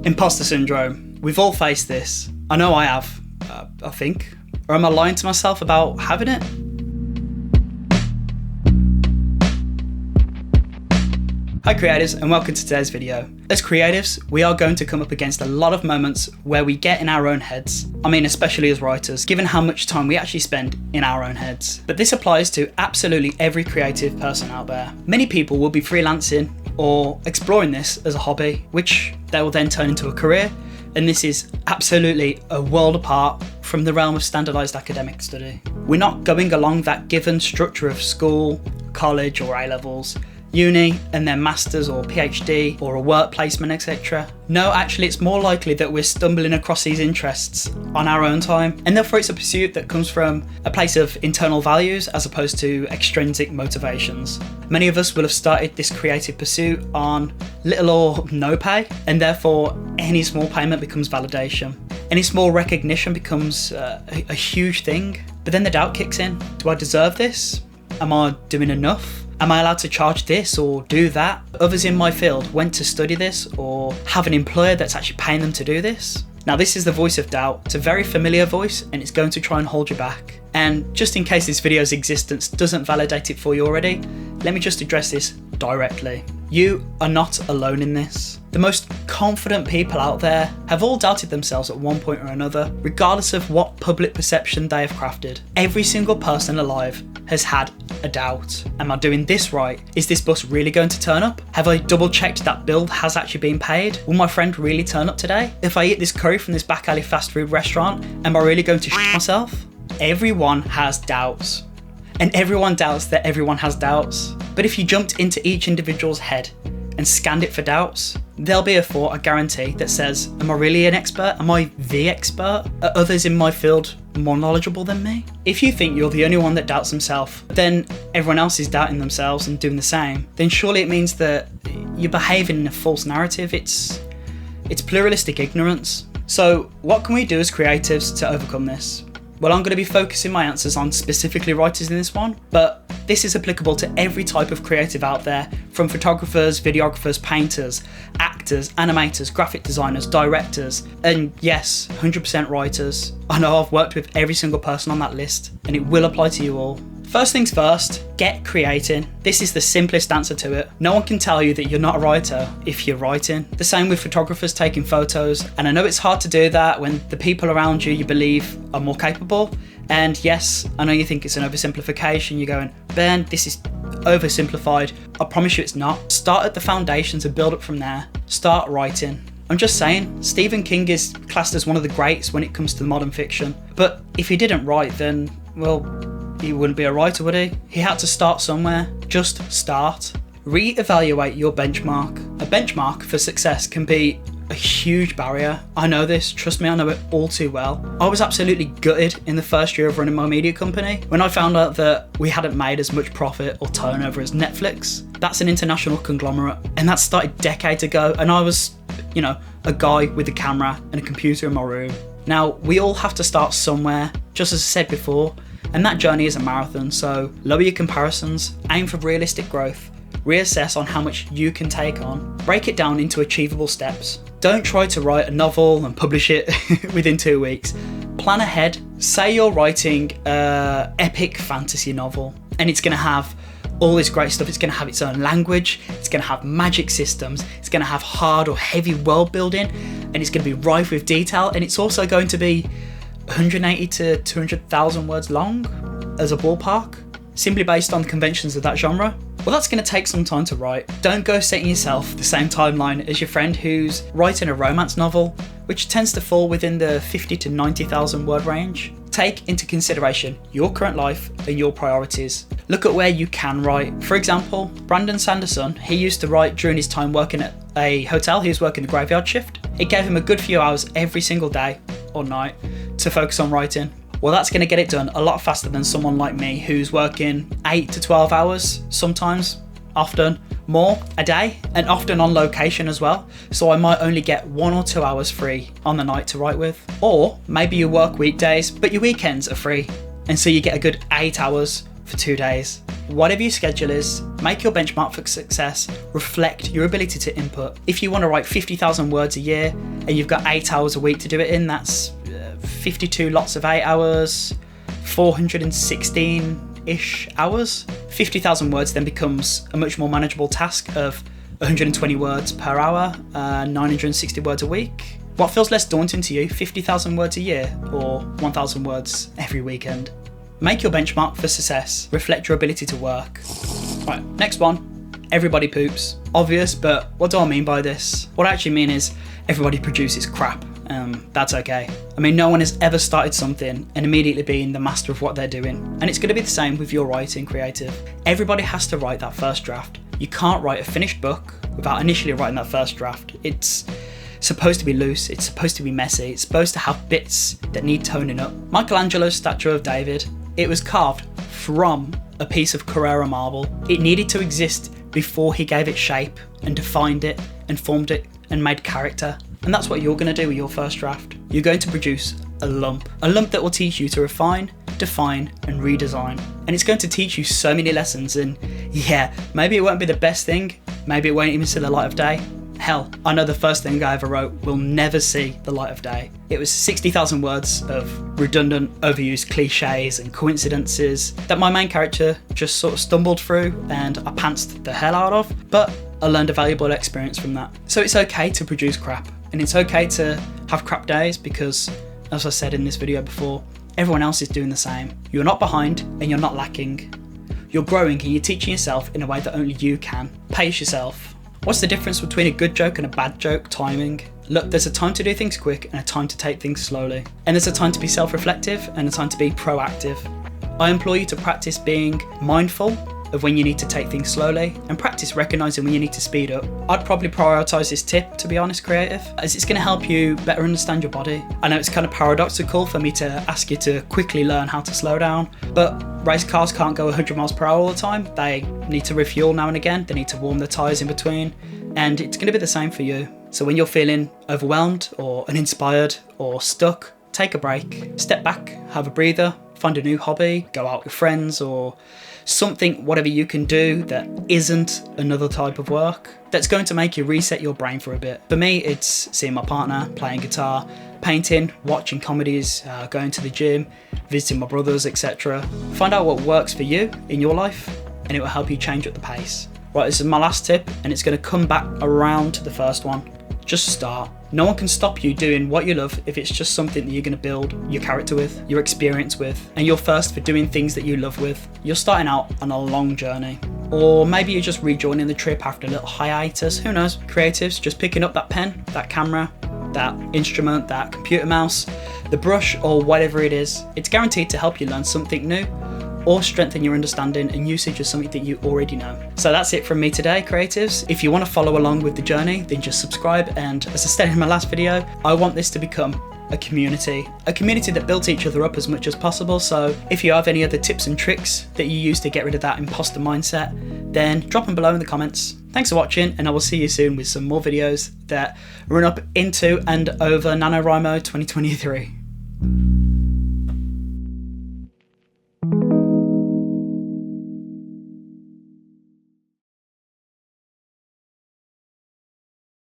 Imposter syndrome. We've all faced this. I know I have, I think. Or am I lying to myself about having it? Hi creatives, and welcome to today's video. As creatives, we are going to come up against a lot of moments where we get in our own heads. I mean, especially as writers, given how much time we actually spend in our own heads. But this applies to absolutely every creative person out there. Many people will be freelancing or exploring this as a hobby, which they will then turn into a career. And this is absolutely a world apart from the realm of standardized academic study. We're not going along that given structure of school, college or A-levels, uni, and then masters or PhD or a work placement, etc. No, actually it's more likely that we're stumbling across these interests on our own time, and therefore it's a pursuit that comes from a place of internal values as opposed to extrinsic motivations. Many of us will have started this creative pursuit on little or no pay, and therefore any small payment becomes validation. Any small recognition becomes a huge thing. But then the doubt kicks in. Do I deserve this? Am I doing enough? Am I allowed to charge this or do that? Others in my field went to study this or have an employer that's actually paying them to do this. Now this is the voice of doubt. It's a very familiar voice and it's going to try and hold you back. And just in case this video's existence doesn't validate it for you already, let me just address this directly. You are not alone in this. The most confident people out there have all doubted themselves at one point or another, regardless of what public perception they have crafted. Every single person alive has had a doubt. Am I doing this right? Is this bus really going to turn up? Have I double checked that bill has actually been paid? Will my friend really turn up today? If I eat this curry from this back alley fast food restaurant, am I really going to shit myself? Everyone has doubts. And everyone doubts that everyone has doubts. But if you jumped into each individual's head and scanned it for doubts, there'll be a thought, I guarantee, that says, am I really an expert? Am I the expert? Are others in my field more knowledgeable than me? If you think you're the only one that doubts himself, then everyone else is doubting themselves and doing the same, then surely it means that you're behaving in a false narrative. It's pluralistic ignorance. So what can we do as creatives to overcome this? Well, I'm going to be focusing my answers on specifically writers in this one, but this is applicable to every type of creative out there, from photographers, videographers, painters, actors, animators, graphic designers, directors, and yes, 100% writers. I know I've worked with every single person on that list, and it will apply to you all. First things first, get creating. This is the simplest answer to it. No one can tell you that you're not a writer if you're writing. The same with photographers taking photos. And I know it's hard to do that when the people around you believe are more capable. And yes, I know you think it's an oversimplification. You're going, Ben, this is oversimplified. I promise you it's not. Start at the foundations and build up from there. Start writing. I'm just saying, Stephen King is classed as one of the greats when it comes to modern fiction. But if he didn't write, then, well, he wouldn't be a writer, would he? He had to start somewhere. Just start. Re-evaluate your benchmark. A benchmark for success can be a huge barrier. I know this, trust me, I know it all too well. I was absolutely gutted in the first year of running my media company when I found out that we hadn't made as much profit or turnover as Netflix. That's an international conglomerate, and that started decades ago, and I was, a guy with a camera and a computer in my room. Now, we all have to start somewhere, just as I said before, and that journey is a marathon, so lower your comparisons, aim for realistic growth, reassess on how much you can take on, break it down into achievable steps. Don't try to write a novel and publish it within 2 weeks. Plan ahead. Say you're writing an epic fantasy novel, and it's going to have all this great stuff. It's going to have its own language, it's going to have magic systems, it's going to have hard or heavy world building, and it's going to be rife with detail, and it's also going to be 180 to 200,000 words long as a ballpark, simply based on the conventions of that genre. Well, that's going to take some time to write. Don't go setting yourself the same timeline as your friend who's writing a romance novel, which tends to fall within the 50 to 90,000 word range. Take into consideration your current life and your priorities. Look at where you can write. For example, Brandon Sanderson, he used to write during his time working at a hotel. He was working the graveyard shift. It gave him a good few hours every single day or night to focus on writing. Well, that's going to get it done a lot faster than someone like me who's working 8 to 12 hours, sometimes, often more a day, and often on location as well. So I might only get 1 or 2 hours free on the night to write with. Or maybe you work weekdays, but your weekends are free. And so you get a good 8 hours for 2 days. Whatever your schedule is, make your benchmark for success reflect your ability to input. If you want to write 50,000 words a year and you've got 8 hours a week to do it in, that's 52 lots of 8 hours, 416-ish hours. 50,000 words then becomes a much more manageable task of 120 words per hour, 960 words a week. What feels less daunting to you, 50,000 words a year or 1,000 words every weekend? Make your benchmark for success reflect your ability to work. Right, next one. Everybody poops. Obvious, but what do I mean by this? What I actually mean is everybody produces crap. That's okay. I mean, no one has ever started something and immediately been the master of what they're doing. And it's going to be the same with your writing creative. Everybody has to write that first draft. You can't write a finished book without initially writing that first draft. It's supposed to be loose, it's supposed to be messy, it's supposed to have bits that need toning up. Michelangelo's statue of David, it was carved from a piece of Carrara marble. It needed to exist before he gave it shape and defined it and formed it and made character. And that's what you're going to do with your first draft. You're going to produce a lump that will teach you to refine, define and redesign. And it's going to teach you so many lessons, and yeah, maybe it won't be the best thing, maybe it won't even see the light of day. Hell, I know the first thing I ever wrote will never see the light of day. It was 60,000 words of redundant, overused cliches and coincidences that my main character just sort of stumbled through and I pantsed the hell out of, but I learned a valuable experience from that. So it's okay to produce crap, and it's okay to have crap days because, as I said in this video before, everyone else is doing the same. You're not behind and you're not lacking. You're growing and you're teaching yourself in a way that only you can. Pace yourself. What's the difference between a good joke and a bad joke? Timing. Look, there's a time to do things quick and a time to take things slowly. And there's a time to be self-reflective and a time to be proactive. I implore you to practice being mindful of when you need to take things slowly and practice recognizing when you need to speed up. I'd probably prioritize this tip, to be honest, creative, as it's going to help you better understand your body. I know it's kind of paradoxical for me to ask you to quickly learn how to slow down, but race cars can't go 100 miles per hour all the time. They need to refuel now and again. They need to warm their tyres in between, and it's going to be the same for you. So when you're feeling overwhelmed or uninspired or stuck, take a break, step back, have a breather, find a new hobby, go out with friends or something, whatever you can do that isn't another type of work that's going to make you reset your brain for a bit. For me, it's seeing my partner, playing guitar, painting, watching comedies, going to the gym, visiting my brothers, etc. Find out what works for you in your life and it will help you change up the pace. Right, this is my last tip and it's going to come back around to the first one. Just start. No one can stop you doing what you love if it's just something that you're going to build your character with, your experience with, and you're first for doing things that you love with. You're starting out on a long journey. Or maybe you're just rejoining the trip after a little hiatus, who knows? Creatives, just picking up that pen, that camera, that instrument, that computer mouse, the brush or whatever it is. It's guaranteed to help you learn something new or strengthen your understanding and usage of something that you already know. So that's it from me today, creatives. If you want to follow along with the journey, then just subscribe. And as I said in my last video, I want this to become a community that builds each other up as much as possible. So if you have any other tips and tricks that you use to get rid of that imposter mindset, then drop them below in the comments. Thanks for watching, and I will see you soon with some more videos that run up into and over NaNoWriMo 2023.